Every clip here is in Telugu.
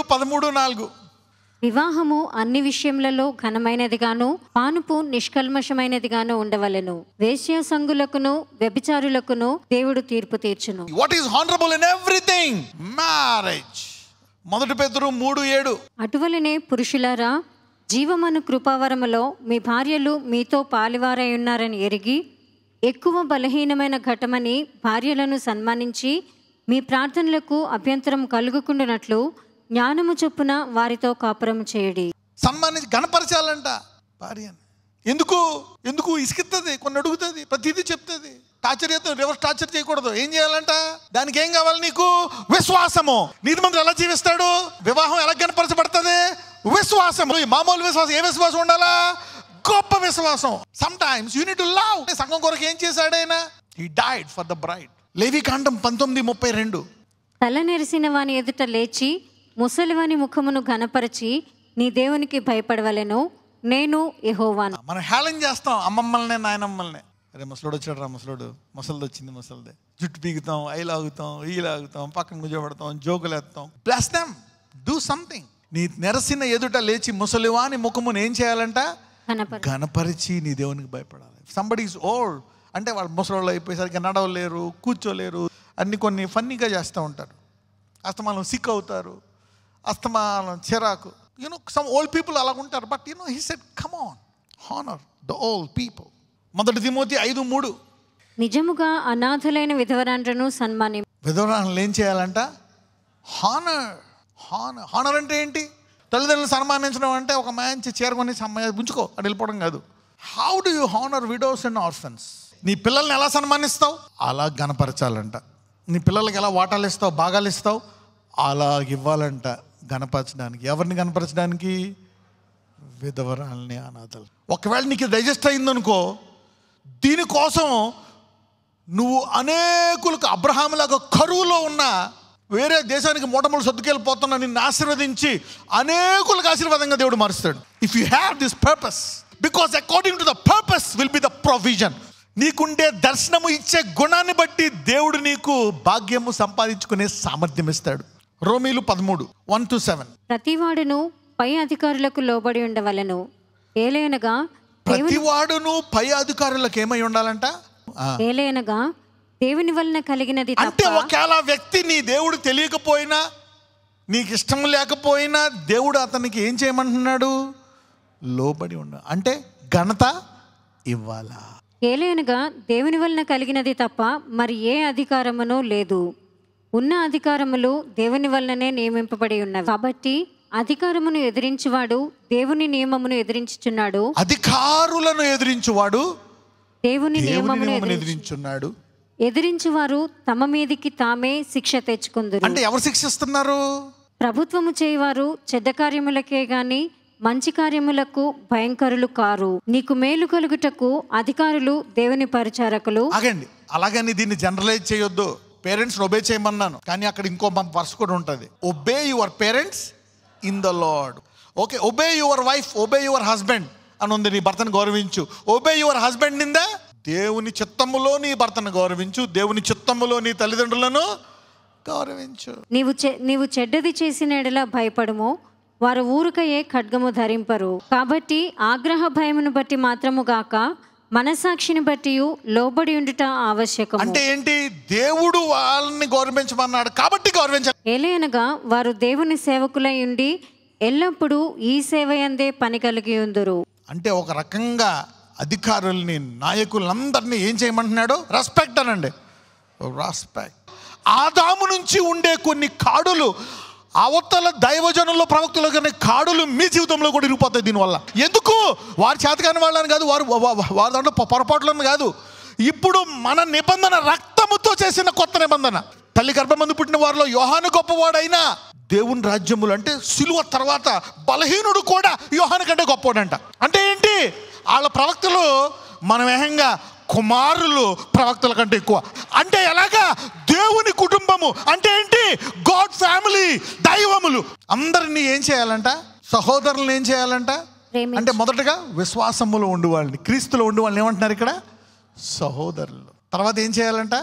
13:4. వివాహము అన్ని విషయములలో ఘనమైనదిగాను పానుపు నిష్కల్మషమైనదిగాను ఉండవలెను. వేశ్యాసంగులకును వ్యభిచారులకును దేవుడు తీర్పు తీర్చును. What is honourable in everything? Marriage. 1 పేతురు 3:7. అటువలనే పురుషులారా, జీవమను కృపావరములో మీ భార్యలు మీతో పాలివారై ఉన్నారని ఎరిగి ఎక్కువ బలహీనమైన ఘటమని భార్యలను సన్మానించి మీ ప్రార్థనలకు అభ్యంతరం కలుగుకుండునట్లు జ్ఞానము చొప్పున వారితో కాపురము చేయడి. సన్మానించి గణపరచాలంట భార్యని. ఎందుకు ఇసుకిస్తుంది, కొన్ని అడుగుతుంది, ప్రతిదీ చెప్తుంది. టార్చర్ చేస్తే రివర్స్ టార్చర్ చేయకూడదు. ఏం చేయాలంట? దానికి ఏం కావాలి? నీకు విశ్వాసము. నీతిమంతుడు ఎలా జీవిస్తాడు? వివాహం ఎలా గణపరచబడుతుంది? విశ్వాసము. మామూలు విశ్వాసం. ఏ విశ్వాసం ఉండాలా? గొప్ప విశ్వాసం. Sometimes you need to love. సంఘం కొరకు ఏం చేశాడు ఆయన? He died for the bride. లేవికాండం 19:32. తల నెరిసిన వాని ఎదుట లేచి ముసలివాని ముఖమును ఘనపరచి నీ దేవునికి భయపడవలెను, నేను యెహోవాను. మనం హేళన చేస్తాం అమ్మమ్మల్ని, నాయనమ్మల్ని. అరే ముసలోడు వచ్చాడు రా, ముసలిది వచ్చింది, ముసలిదే. జుట్టు పీకుతాం, అయి లాగుతాం, ఈ లాగుతాం, పక్కన కూర్చోబెడతాం, జోకులు వేస్తాం. Bless them, do something. నీ నెరసిన ఎదుట లేచి ముసలివాని ముఖమును ఏం చేయాలంట? ఘనపరిచి నీ దేవునికి భయపడాలి. సంబడి ఈజ్ ఓల్డ్ అంటే వాళ్ళు ముసలోళ్ళు అయిపోయేసరికి నడవలేరు, కూర్చోలేరు, అన్ని కొన్ని ఫన్నీగా చేస్తూ ఉంటారు. అస్తమానం సిక్ అవుతారు, అస్తమానం చిరాకు. సమ్ ఓల్డ్ పీపుల్ అలా ఉంటారు. But he said come on, honour the old people. 1 Timothy 5:3. నిజముగా అనాథలైన విధవరాండ్రను సన్మాని. విధవరాండ్రను ఏం చేయాలంట? హానర్ అంటే ఏంటి? తల్లిదండ్రులు సన్మానించడం అంటే ఒక మంచి చీర కొని ఉంచుకో అని వెళ్ళిపోవడం కాదు. How do you honour widows and orphans? నీ పిల్లల్ని ఎలా సన్మానిస్తావు? అలా గణపరచాలంట. నీ పిల్లలకి ఎలా వాటాలు ఇస్తావు, భాగాలు ఇస్తావు, అలా ఇవ్వాలంట గణపరచడానికి. ఎవరిని గణపరచడానికి? విధవరాల్ని, అనాథలు. ఒకవేళ నీకు డైజెస్ట్ అయిందనుకో, దీనికోసం నువ్వు అనేకులకు అబ్రహాములాగా కరువులో ఉన్న వేరే దేశానికి మూటములు సర్దుకెళ్ళిపోతున్నా నిన్ను ఆశీర్వదించి అనేకులకు ఆశీర్వాదంగా దేవుడు మారుస్తాడు. If you have this purpose, because according to the purpose will be the provision. నీకుండే దర్శనము ఇచ్చే గుణాన్ని బట్టి దేవుడు నీకు భాగ్యము సంపాదించుకునే సామర్థ్యం ఇస్తాడు. రోమీలు 13:1-7. ప్రతివాడును పై అధికారులకు లోబడి ఉండవలెను. ఏలైనగా ప్రతివాడును పై అధికారులకు ఏమై ఉండాలంట? ఏలైనగా దేవుని వలన కలిగినది. అంటే ఒకవేళ వ్యక్తి నీ దేవుడు తెలియకపోయినా, నీకు ఇష్టం లేకపోయినా, దేవుడు అతనికి ఏం చేయమంటున్నాడు? లోబడి ఉండ, అంటే ఘనత ఇవ్వాలా. ఏలైనగా దేవుని వలన కలిగినది తప్ప మరి ఏ అధికారమును లేదు. ఉన్న అధికారములు దేవుని వలననే నియమింపబడి ఉన్నవి. కాబట్టి అధికారమును ఎదిరించువాడు దేవుని నియమమును ఎదిరించుచున్నాడు. అధికారులను ఎదిరించువాడు దేవుని నియమమును ఎదిరించున్నాడు. ఎదిరించువారు తమ మీదికి తామే శిక్ష తెచ్చుకుందురు. అంటే ఎవరు శిక్షిస్తున్నారు? ప్రభుత్వము చేయవారు చెడ్డ కార్యములకే గాని మంచి కార్యములకు భయంకరులు కారు. నీకు మేలు కలుగుటకు అధికారులు దేవుని పరిచారకులు. ఆగండి, అలాగని దీన్ని జనరలైజ్ చేయొద్దు. పేరెంట్స్ ఒబే చేయమన్నాను, కానీ అక్కడ ఇంకో వర్స్ కూడా ఉంటుంది. Obey your parents in the Lord. Okay, obey your wife, obey your husband అని ఉంది. నీ భర్తను గౌరవించు. Obey your husband in the, దేవుని చిత్తములో నీ భర్తను గౌరవించు, దేవుని చిత్తములో నీ తల్లిదండ్రులను గౌరవించు. నీవు చెడ్డది చేసిన ఎడల భయపడుము, వారు ఊరుకయే ఖడ్గము ధరింపరు. కాబట్టి ఆగ్రహ భయమును బట్టి మాత్రము గాక మనసాక్షిని బట్టి లోబడి ఉండుట ఆవశ్యకం. అంటే ఏంటి? దేవుడు వాళ్ళని గౌరవించమన్నాడు కాబట్టి గౌరవించాలి. ఏలయనగా వారు దేవుని సేవకులై ఉండి ఎల్లప్పుడూ ఈ సేవయందే పని కలిగి ఉందురు. అంటే ఒక రకంగా అధికారుల్ని, నాయకులందరినీ ఏం చేయమంటున్నాడు? రెస్పెక్ట్ అనండి. రెస్పెక్ట్. ఆదాము నుంచి ఉండే కొన్ని కాడులు అవతల దైవజనుల్లో, ప్రవక్తలు కానీ కాడులు మీ జీవితంలో కూడా ఇరిగిపోతాయి దీనివల్ల. ఎందుకు? వారి చేతకాని వాళ్ళని కాదు, వారి దాంట్లో పొరపాట్లను కాదు. ఇప్పుడు మన నిబంధన రక్తముతో చేసిన కొత్త నిబంధన. తల్లి గర్భమందు పుట్టిన వారిలో యోహాను గొప్పవాడైనా దేవుని రాజ్యములు అంటే సిలువ తర్వాత బలహీనుడు కూడా యోహాను కంటే గొప్పవాడంట. అంటే ఏంటి? వాళ్ళ ప్రవక్తలు మనం ఏహంగా కుమారులు ప్రవక్తల కంటే ఎక్కువ. అంటే ఎలాగా? దేవుని కుటుంబము అంటే ఏంటి? గాడ్ ఫ్యామిలీ, దైవములు. అందరినీ ఏం చేయాలంట? సహోదరులను ఏం చేయాలంట? అంటే మొదటగా విశ్వాసములో ఉండి వాళ్ళని, క్రీస్తులో ఉండి వాళ్ళని ఏమంటున్నారు ఇక్కడ? సహోదరులు. తర్వాత ఏం చేయాలంట?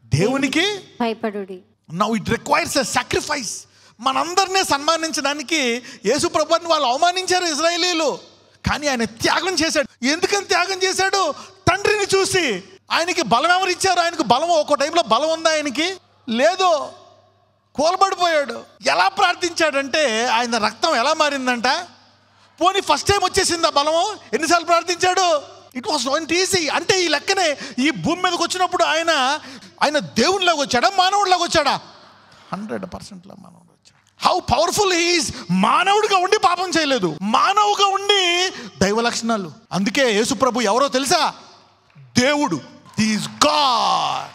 దేవునికి భయపడుడి. Now it requires a sacrifice. మనందరినీ సన్మానించడానికి యేసు ప్రభువుని వాళ్ళు అవమానించారు ఇశ్రాయేలీయులు. కానీ ఆయన త్యాగం చేశాడు. ఎందుకని త్యాగం చేశాడు? తండ్రిని చూసి. ఆయనకి బలం ఎవరు ఇచ్చారు? ఆయనకు బలం ఒక టైంలో బలం ఉందా? ఆయనకి లేదు, కోల్బడిపోయాడు. ఎలా ప్రార్థించాడంటే ఆయన రక్తం ఎలా మారిందంట. పోనీ ఫస్ట్ టైం వచ్చేసింది ఆ బలము. ఎన్నిసార్లు ప్రార్థించాడు? It was not easy. అంటే ఈ లెక్కనే ఈ భూమి మీదకి వచ్చినప్పుడు ఆయన దేవునిలాగా వచ్చాడా, మానవుడిలాగా వచ్చాడా? 100% మానవుడు వచ్చాడు. How powerful he is. మానవుడిగా ఉండి పాపం చేయలేదు, మానవుగా ఉండి దైవ లక్షణాలు. అందుకే యేసు ప్రభు ఎవరో తెలుసా? దేవుడు. Is God.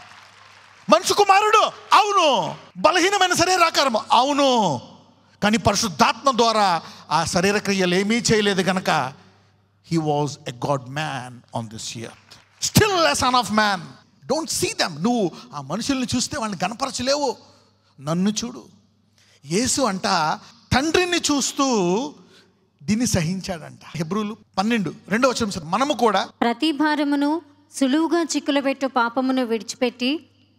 మనుషు కుమారుడు, అవును. బలహీనమైన శరీరాకారము, అవును. కానీ పరిశుద్ధాత్మ ద్వారా ఆ శరీర క్రియలు ఏమీ చేయలేదు కనుక he was a God man on this earth, still a son of man. Don't see them. నువ్వు ఆ మనుషుల్ని చూస్తే వాళ్ళని గణపరచలేవు. నన్ను చూడు. యేసు అంట తండ్రిని చూస్తూ దీన్ని సహించాడంట. హెబ్రీయులు 12:2 మనము కూడా ప్రతి భారమును సులువుగా చిక్కులబెట్టు పాపమును విడిచిపెట్టి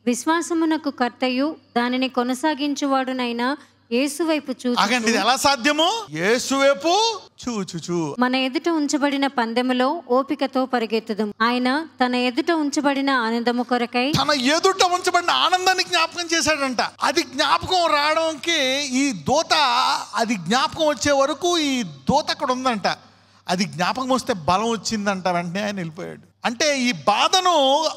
విశ్వాసమునకు కర్తయు దానిని కొనసాగించువాడునైనా యేసు వైపు చూచు. ఇది ఎలా సాధ్యము? యేసు వైపు చూచు. మన ఎదుట ఉంచబడిన పందెములో ఓపికతో పరిగెత్తుదాం. ఆయన తన ఎదుట ఉంచబడిన ఆనందము కొరకై తన ఎదుట ఉంచబడిన ఆనందాన్ని జ్ఞాపకం చేశాడంట. అది జ్ఞాపకం రావడానికి ఈ దూత, అది జ్ఞాపకం వచ్చే వరకు ఈ దూత అక్కడ ఉందంట. అది జ్ఞాపకం వస్తే బలం వచ్చిందంట. వెంటనే ఆయన వెళ్ళిపోయాడు. అంటే ఈ బాధను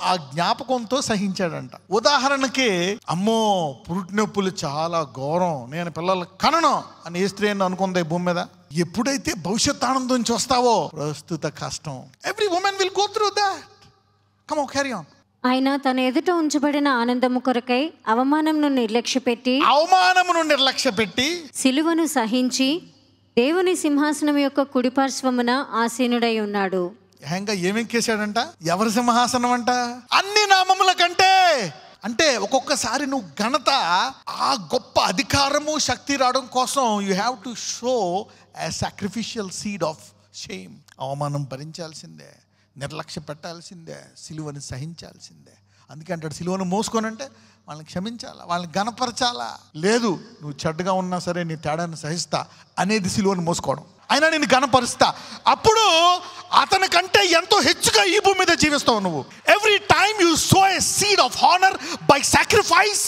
ఆ జ్ఞాపకంతో సహించాడంట. ఉదాహరణకి, అమ్మో పురుటి నొప్పులు చాలా ఘోరం, నేను పిల్లలు కనను అని ఏ స్త్రీ అనుకుంది ఈ భూమి మీద? ఎప్పుడైతే భవిష్యత్ ఆనందం నుంచి వస్తావో ప్రస్తుత కష్టం. Every women will go through that. Come on, carry on. ఆయన తన ఎదుట ఉంచబడిన ఆనందము కొరకై అవమానమును నిర్లక్ష్యపెట్టి సిలువను సహించి దేవుని సింహాసనం యొక్క కుడిపార్శ్వమున ఆసీనుడై ఉన్నాడు. ఏమెక్కేశాడంట? ఎవరి సింహాసనం అంట? అన్ని నామముల కంటే. అంటే ఒక్కొక్కసారి నువ్వు ఘనత, ఆ గొప్ప అధికారము, శక్తి రావడం కోసం you have to show a sacrificial seed of shame. అవమానం భరించాల్సిందే, నిర్లక్ష్య పెట్టాల్సిందే, సిలువని సహించాల్సిందే. అందుకే అంటాడు సిలువను మోసుకోనంటే వాళ్ళని క్షమించాలా, వాళ్ళని గణపరచాలా. లేదు, నువ్వు చెడ్డగా ఉన్నా సరే నీ తేడాన్ని సహిస్తా అనేది సిలువను మోసుకోవడం. అయినా నేను గణపరుస్తా. అప్పుడు అతని కంటే ఎంతో హెచ్చుగా ఈ భూమి మీద జీవిస్తావు నువ్వు. Every time you so a seed of honour by sacrifice,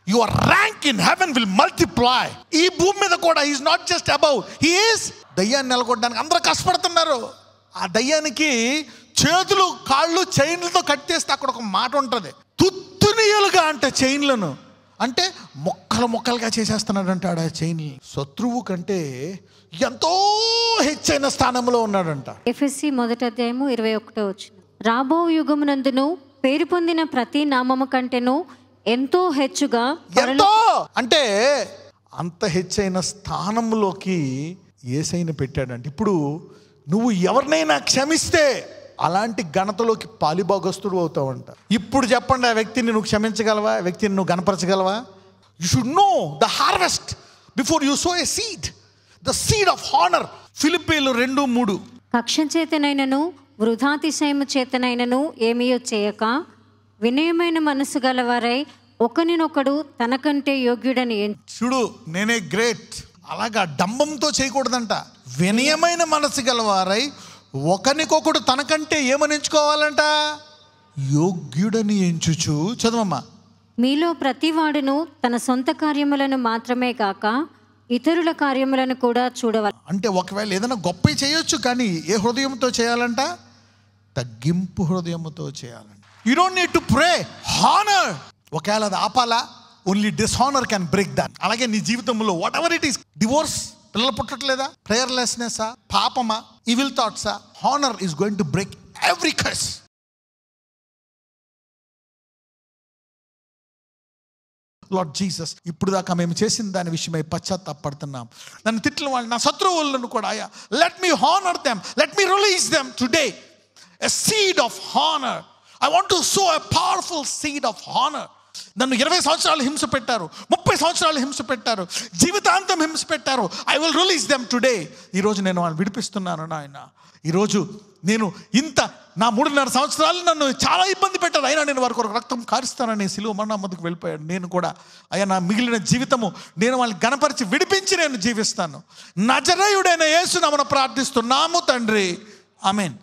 your rank in heaven will multiply. ఈ భూమి మీద కూడా is not just about, he is. దయ్యాన్ని నెలకొట్టడానికి అందరూ కష్టపడుతున్నారు. ఆ దయ్యానికి చేతులు కాళ్ళు చైన్లతో కట్టేస్తే అక్కడ ఒక మాట ఉంటుంది, తుత్తునియలుగా అంటే చైన్లను అంటే మొక్కలుగా చేసేస్తున్నాడు అంటాడు. ఆ చైన్ శత్రువు కంటే ఎంతో హెచ్చైన స్థానంలో ఉన్నాడంట. ఎఫెసీ 1:21. రాబో యుగమునందును పేరు పొందిన ప్రతి నామము కంటేను ఎంతో హెచ్చుగా, ఎంతో అంటే అంత హెచ్చైన స్థానంలోకి యేసయ్యను పెట్టాడంట. ఇప్పుడు నువ్వు ఎవరినైనా క్షమిస్తే అలాంటి ఘనతలోకి పాలిభాగస్తుడు అవుతావంట. ఇప్పుడు చెప్పండి, ఆ వ్యక్తిని నువ్వు క్షమించగలవా? ఆ వ్యక్తిని నువ్వు గణపరచగలవా? You should know the harvest before you sow a seed, the seed of honour. ఫిలిప్పీలు 2:3. కక్ష చేతనైనను వృధాతిశయము చేతనైనను ఏమీయో చేయక వినయమైన మనసు గలవారై ఒకరినొకడు తనకంటే యోగ్యుడని. చూడు, నేనే గ్రేట్ అలాగా డంబంతో చేయకూడదంట. వినయమైన మనసు గలవారై ఒకరికొకడు తనకంటే ఏమని ఎంచుకోవాలంట? యోగ్యుడని ఎంచుచు. చదవమ్మా. మీలో ప్రతివాడును తన సొంత కార్యములను మాత్రమే కాక ఇతరుల కార్యములను కూడా చూడవాలి. అంటే ఒకవేళ ఏదైనా గొప్ప చేయొచ్చు, కానీ ఏ హృదయంతో చేయాలంట? తగ్గింపు హృదయంతో చేయాలంట. You don't need to pray honour. ఒకవేళ అది ఆపాలా, only dishonour can break that. అలాగే నీ జీవితంలో whatever it is, divorce, పిల్లలు పుట్టట్లేదా, ప్రేయర్లెస్నెస్సా, పాపమా, ఈవిల్ థాట్సా, honour is going to break every curse. Lord Jesus, ఇప్పుడు దాకా మేము చేసిన దాని విషయమై పశ్చాత్తాపడుతున్నాం. నన్ను తిట్టిన వాళ్ళు, నా శత్రువులను కూడా, అయ్యా let me honour them, let me release them today. A seed of honour. I want to sow a powerful seed of honor నన్ను 20 సంవత్సరాలు హింస పెట్టారు, 30 సంవత్సరాలు హింస పెట్టారు, జీవితాంతం హింస పెట్టారు. I will release them today. ఈరోజు నేను వాళ్ళని విడిపిస్తున్నాను నాయన. ఈరోజు నేను ఇంత నా 3.5 సంవత్సరాలు నన్ను చాలా ఇబ్బంది పెట్టారు, అయినా నేను వారి కొరకు రక్తం కారుస్తానని సిలువ మరణం ముందుకు వెళ్ళిపోయాడు. నేను కూడా అయ్యా నా మిగిలిన జీవితము నేను వాళ్ళని గణపరిచి విడిపించి నేను జీవిస్తాను. నజరేయుడైన యేసు నామమున ప్రార్థిస్తున్నాము తండ్రి, ఆమేన్.